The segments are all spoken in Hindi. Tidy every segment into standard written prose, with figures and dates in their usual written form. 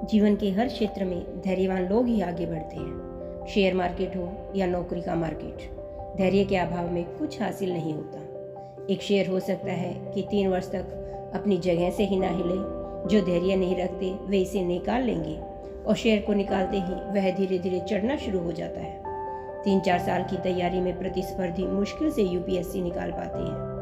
जीवन के हर क्षेत्र में धैर्यवान लोग ही आगे बढ़ते हैं। शेयर मार्केट हो या नौकरी का मार्केट, धैर्य के अभाव में कुछ हासिल नहीं होता। एक शेयर हो सकता है कि 3 वर्ष तक अपनी जगह से ही ना हिले। जो धैर्य नहीं रखते वे इसे निकाल लेंगे और शेयर को निकालते ही वह धीरे धीरे चढ़ना शुरू हो जाता है। 3-4 साल की तैयारी में प्रतिस्पर्धी मुश्किल से यूपीएससी निकाल पाते हैं।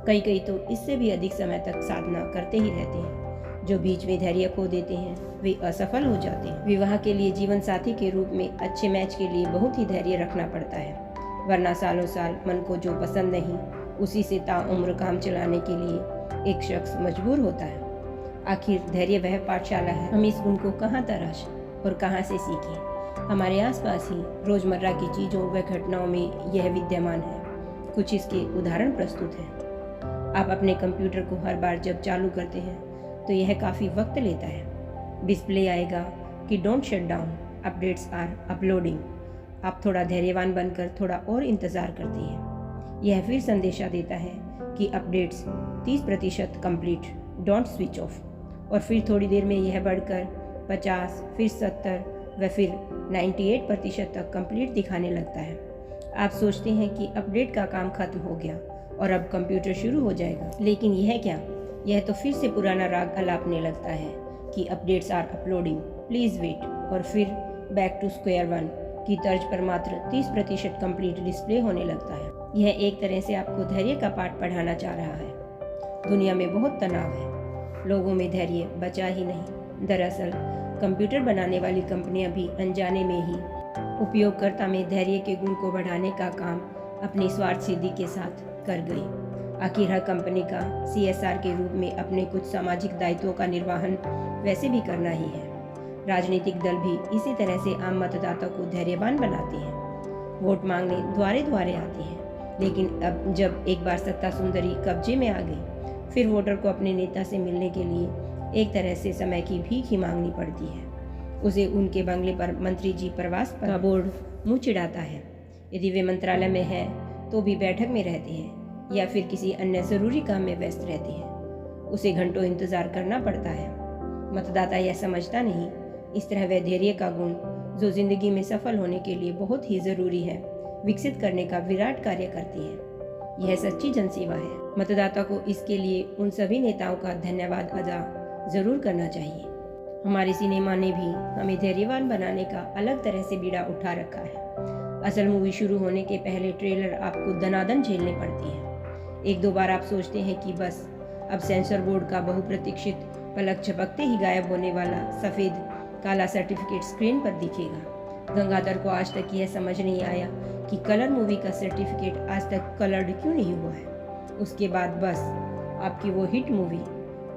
कई तो इससे भी अधिक समय तक साधना करते ही रहते हैं। जो बीच में धैर्य खो देते हैं वे असफल हो जाते हैं। विवाह के लिए जीवन साथी के रूप में अच्छे मैच के लिए बहुत ही धैर्य रखना पड़ता है, वरना सालों साल मन को जो पसंद नहीं उसी से ताउम्र काम चलाने के लिए एक शख्स मजबूर होता है। आखिर धैर्य वह पाठशाला है, हम इस गुण को कहाँ तराशें और कहाँ से सीखें। हमारे आसपास ही रोजमर्रा की चीज़ों व घटनाओं में यह विद्यमान है। कुछ इसके उदाहरण प्रस्तुत हैं। आप अपने कंप्यूटर को हर बार जब चालू करते हैं तो यह काफ़ी वक्त लेता है। डिस्प्ले आएगा कि don't shut down, updates are uploading. आप थोड़ा धैर्यवान बनकर थोड़ा और इंतज़ार करते हैं। यह फिर संदेशा देता है कि updates 30% complete, don't switch off. और फिर थोड़ी देर में यह बढ़कर 50, फिर 70 व फिर 98% तक कंप्लीट दिखाने लगता है। आप सोचते हैं कि अपडेट का काम खत्म हो गया और अब कंप्यूटर शुरू हो जाएगा, लेकिन यह क्या, यह तो फिर से पुराना राग अलापने लगता है कि updates are uploading, please wait. और फिर बैक टू स्क्वायर वन की तर्ज पर मात्र 30% कंप्लीट डिस्प्ले होने लगता है। यह एक तरह से आपको धैर्य का पाठ पढ़ाना चाह रहा है। दुनिया में बहुत तनाव है, लोगों में धैर्य बचा ही नहीं। दरअसल कंप्यूटर बनाने वाली कंपनियां भी अनजाने में ही उपयोगकर्ता में धैर्य के गुण को बढ़ाने का काम अपनी स्वार्थ सिद्धि के साथ कर गई। आखिर हर कंपनी का CSR के रूप में अपने कुछ सामाजिक दायित्वों का निर्वहन वैसे भी करना ही है। राजनीतिक दल भी इसी तरह से आम मतदाता को धैर्यवान बनाते हैं। वोट मांगने द्वारे द्वारे आते हैं, लेकिन अब जब एक बार सत्ता सुंदरी कब्जे में आ गई, फिर वोटर को अपने नेता से मिलने के लिए एक तरह से समय की भीख ही मांगनी पड़ती है। उसे उनके बंगले पर मंत्री जी प्रवास का बोर्ड मुँह चिढ़ाता है। यदि वे मंत्रालय में है तो भी बैठक में रहते हैं या फिर किसी अन्य ज़रूरी काम में व्यस्त रहते हैं। उसे घंटों इंतज़ार करना पड़ता है। मतदाता यह समझता नहीं। इस तरह वह धैर्य का गुण, जो जिंदगी में सफल होने के लिए बहुत ही ज़रूरी है, विकसित करने का विराट कार्य करती है। यह सच्ची जनसेवा है। मतदाता को इसके लिए उन सभी नेताओं का धन्यवाद अदा ज़रूर करना चाहिए। हमारे सिनेमा ने भी हमें धैर्यवान बनाने का अलग तरह से बीड़ा उठा रखा है। असल मूवी शुरू होने के पहले ट्रेलर आपको दनादन झेलने पड़ती है। 1-2 बार आप सोचते हैं कि बस अब सेंसर बोर्ड का बहुप्रतीक्षित पलक झपकते ही गायब होने वाला सफ़ेद काला सर्टिफिकेट स्क्रीन पर दिखेगा। गंगाधर को आज तक यह समझ नहीं आया कि कलर मूवी का सर्टिफिकेट आज तक कलर्ड क्यों नहीं हुआ है। उसके बाद बस आपकी वो हिट मूवी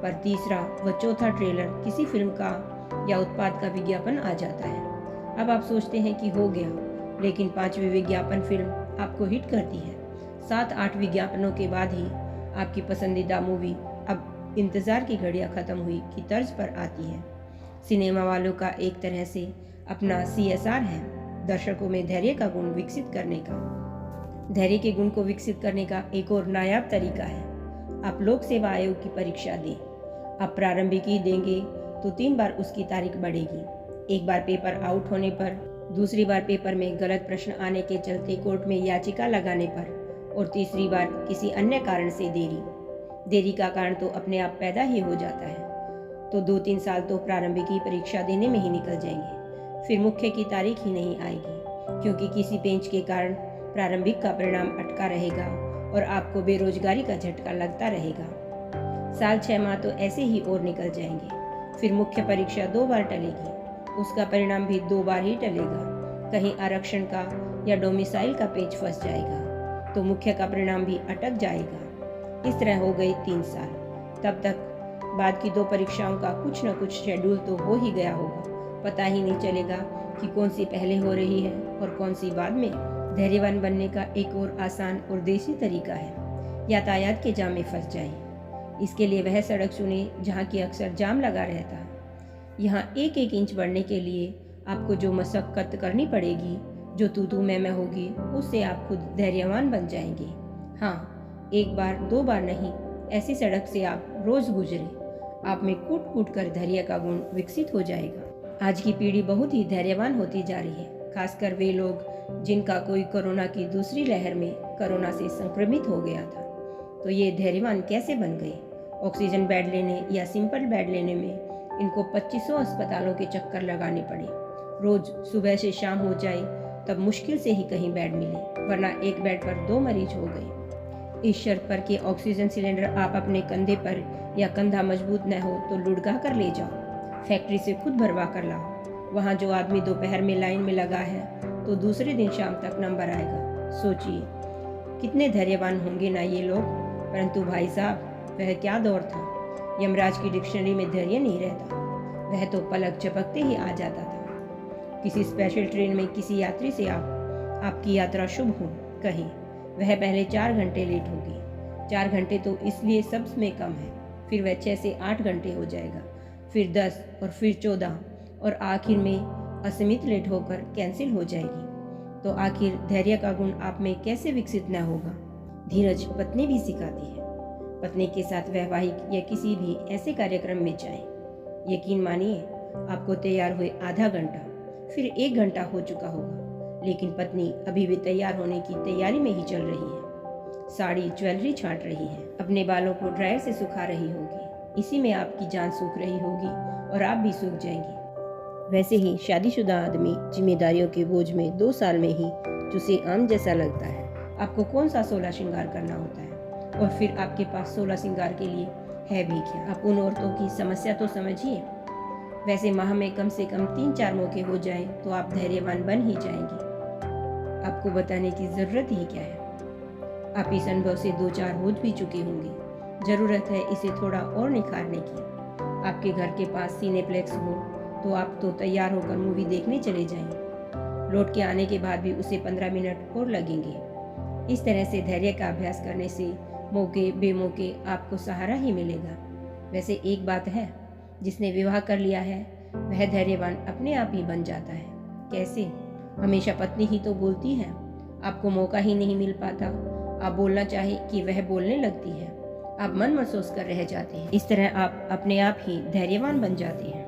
पर तीसरा व चौथा ट्रेलर किसी फिल्म का या उत्पाद का विज्ञापन आ जाता है। अब आप सोचते हैं कि हो गया, लेकिन 5वीं विज्ञापन फिल्म आपको हिट करती है। 7-8 विज्ञापनों के बाद ही आपकी पसंदीदा मूवी अब इंतज़ार की घड़ियां ख़त्म हुई की तर्ज पर आती है। सिनेमा वालों का एक तरह से अपना CSR है, दर्शकों में धैर्य का गुण विकसित करने का। धैर्य के गुण को विकसित करने का एक और नायाब तरीका है, आप लोक सेवा आयोग की परीक्षा दें। आप प्रारंभिक ही देंगे तो 3 बार उसकी तारीख बढ़ेगी। एक बार पेपर आउट होने पर, दूसरी बार पेपर में गलत प्रश्न आने के चलते कोर्ट में याचिका लगाने पर, और तीसरी बार किसी अन्य कारण से देरी का कारण तो अपने आप पैदा ही हो जाता है। तो 2-3 साल तो प्रारंभिक की परीक्षा देने में ही निकल जाएंगे। फिर मुख्य की तारीख ही नहीं आएगी, क्योंकि किसी पेंच के कारण प्रारंभिक का परिणाम अटका रहेगा और आपको बेरोजगारी का झटका लगता रहेगा। साल 6 माह तो ऐसे ही और निकल जाएंगे। फिर मुख्य परीक्षा 2 बार टलेगी, उसका परिणाम भी 2 बार ही टलेगा। कहीं आरक्षण का या डोमिसाइल का पेच फंस जाएगा तो मुख्य का परिणाम भी अटक जाएगा। इस तरह हो गई 3 साल। तब तक बाद की 2 परीक्षाओं का कुछ न कुछ शेड्यूल तो हो ही गया होगा। पता ही नहीं चलेगा कि कौन सी पहले हो रही है और कौन सी बाद में। धैर्यवान बनने का एक और आसान और देसी तरीका है, यातायात के जाम में फंस जाए। इसके लिए वह सड़क चुने जहाँ की अक्सर जाम लगा रहता है। यहाँ 1-1 इंच बढ़ने के लिए आपको जो मशक्कत करनी पड़ेगी, जो तू मैं होगी, उससे आप खुद धैर्यवान बन जाएंगे। हाँ, 1 बार 2 बार नहीं, ऐसी सड़क से आप रोज गुजरे, आप में कूट कूट कर धैर्य का गुण विकसित हो जाएगा। आज की पीढ़ी बहुत ही धैर्यवान होती जा रही है, खासकर वे लोग जिनका कोई कोरोना की दूसरी लहर में कोरोना से संक्रमित हो गया था। तो ये धैर्यवान कैसे बन गए? ऑक्सीजन बेड लेने या सिंपल बेड लेने में इनको 2500 अस्पतालों के चक्कर लगाने पड़े। रोज सुबह से शाम हो जाए तब मुश्किल से ही कहीं बेड मिले, वरना एक बेड पर 2 मरीज हो गए। इस शर्त पर कि ऑक्सीजन सिलेंडर आप अपने कंधे पर या कंधा मजबूत न हो तो लुढ़का कर ले जाओ, फैक्ट्री से खुद भरवा कर लाओ। वहाँ जो आदमी दोपहर में लाइन में लगा है तो दूसरे दिन शाम तक नंबर आएगा। सोचिए कितने धैर्यवान होंगे ना ये लोग। परंतु भाई साहब, वह क्या दौर था। यमराज की डिक्शनरी में धैर्य नहीं रहता, वह तो पलक झपकते ही आ जाता था। किसी स्पेशल ट्रेन में किसी यात्री से आपकी यात्रा शुभ हो कहें, वह पहले 4 घंटे लेट होगी। 4 घंटे तो इसलिए सब में कम है, फिर वह 6 से 8 घंटे हो जाएगा, फिर 10 और फिर 14 और आखिर में असीमित लेट होकर कैंसिल हो जाएगी। तो आखिर धैर्य का गुण आप में कैसे विकसित न होगा? धीरज पत्नी भी सिखाती है। पत्नी के साथ वैवाहिक या किसी भी ऐसे कार्यक्रम में जाएं। यकीन मानिए आपको तैयार हुए आधा घंटा फिर 1 घंटा हो चुका होगा, लेकिन पत्नी अभी भी तैयार होने की तैयारी में ही चल रही है। साड़ी ज्वेलरी छांट रही है, अपने बालों को ड्रायर से सुखा रही होगी। इसी में आपकी जान सूख रही होगी और आप भी सूख जाएंगे। वैसे ही शादीशुदा आदमी जिम्मेदारियों के बोझ में 2 साल में ही जिसे आम जैसा लगता है। आपको कौन सा 16 श्रृंगार करना होता है, और फिर आपके पास 16 श्रृंगार के लिए है भी क्या? आप उन औरतों की समस्या तो समझिए। वैसे माह में कम से कम 3-4 मौके हो जाए तो आप धैर्यवान बन ही जाएंगे। आपको बताने की जरूरत ही क्या है, आप इस अनुभव से 2-4 हो भी चुके होंगे। जरूरत है इसे थोड़ा और निखारने की। आपके घर के पास सिनेप्लेक्स हो तो आप तो तैयार होकर मूवी देखने चले जाएं। लौट के आने के बाद भी उसे 15 मिनट और लगेंगे। इस तरह से धैर्य का अभ्यास करने से मौके बेमौके आपको सहारा ही मिलेगा। वैसे एक बात है, जिसने विवाह कर लिया है वह धैर्यवान अपने आप ही बन जाता है। कैसे? हमेशा पत्नी ही तो बोलती है, आपको मौका ही नहीं मिल पाता। आप बोलना चाहे कि वह बोलने लगती है, आप मन महसूस कर रह जाते हैं। इस तरह आप अपने आप ही धैर्यवान बन जाते हैं।